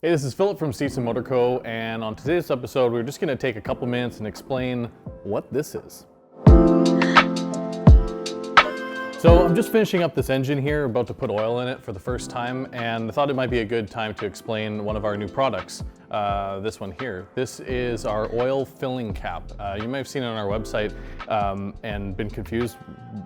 Hey, this is Philip from Stevson Motor Co, and on today's episode we're just going to take a couple minutes and explain what this is. So I'm just finishing up this engine here, about to put oil in it for the first time, and I thought it might be a good time to explain one of our new products, this one here. This is our oil filling cap. You may have seen it on our website and been confused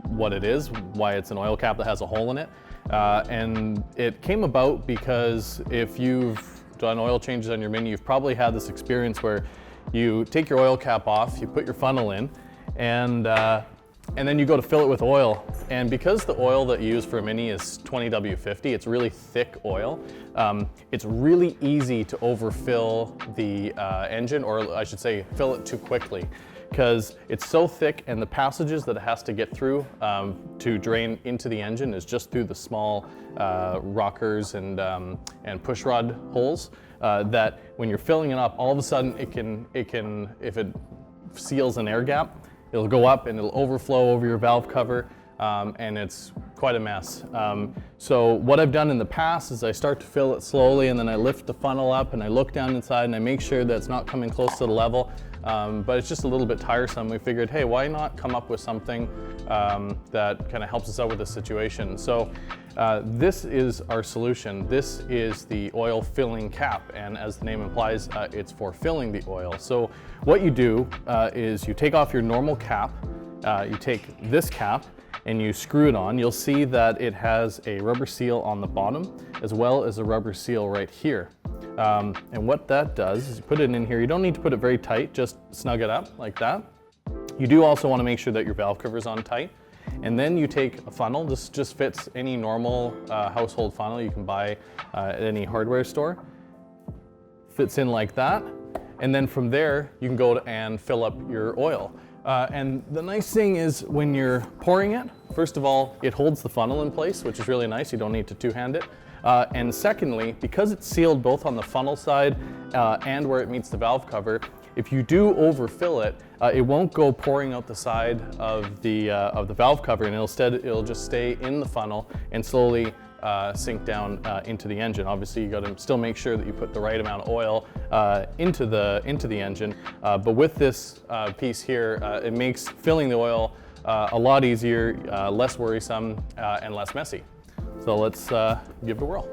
what it is, why it's an oil cap that has a hole in it. And it came about because if you've done oil changes on your Mini, you've probably had this experience where you take your oil cap off, you put your funnel in, and then you go to fill it with oil. And because the oil that you use for a Mini is 20W50, it's really thick oil, it's really easy to overfill the engine, or I should say fill it too quickly, because it's so thick and the passages that it has to get through to drain into the engine is just through the small rockers and push rod holes, that when you're filling it up, all of a sudden it can, if it seals an air gap, it'll go up and it'll overflow over your valve cover, and it's quite a mess. So what I've done in the past is I start to fill it slowly, and then I lift the funnel up and I look down inside and I make sure that it's not coming close to the level, but it's just a little bit tiresome. We figured, hey, why not come up with something that kind of helps us out with this situation. So this is our solution. This is the oil filling cap, and as the name implies, it's for filling the oil. So what you do is you take off your normal cap, you take this cap and you screw it on. You'll see that it has a rubber seal on the bottom as well as a rubber seal right here. And what that does is you put it in here. You don't need to put it very tight, just snug it up like that. You do also want to make sure that your valve cover is on tight. And then you take a funnel. This just fits any normal household funnel you can buy at any hardware store. Fits in like that. And then from there, you can go and fill up your oil. And the nice thing is when you're pouring it, first of all, it holds the funnel in place, which is really nice. You don't need to two-hand it. And secondly, because it's sealed both on the funnel side and where it meets the valve cover, if you do overfill it, it won't go pouring out the side of the valve cover, and instead it'll just stay in the funnel and slowly sink down into the engine. Obviously, you got to still make sure that you put the right amount of oil into the engine. But with this piece here, it makes filling the oil a lot easier, less worrisome, and less messy. So let's give it a whirl.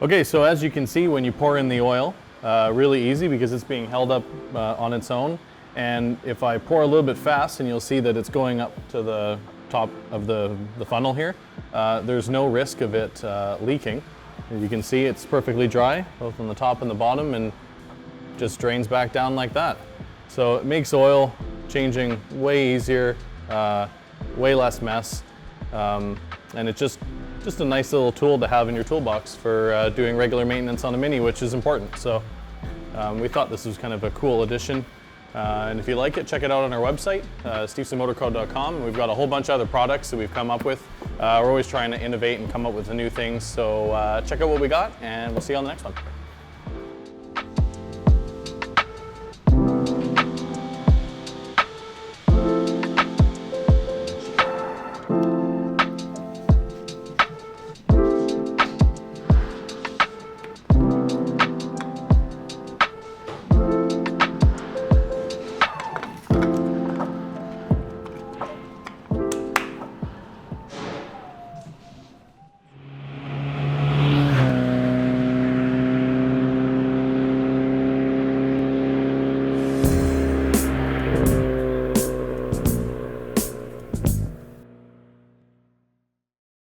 Okay, so as you can see, when you pour in the oil, really easy because it's being held up on its own. And if I pour a little bit fast, and you'll see that it's going up to the top of the funnel here, there's no risk of it leaking. As you can see, it's perfectly dry, both on the top and the bottom, and just drains back down like that. So it makes oil changing way easier, way less mess, and it's just a nice little tool to have in your toolbox for doing regular maintenance on a Mini, which is important. So we thought this was kind of a cool addition. And if you like it, check it out on our website, stevsonmotorco.com. We've got a whole bunch of other products that we've come up with. We're always trying to innovate and come up with the new things. So check out what we got, and we'll see you on the next one.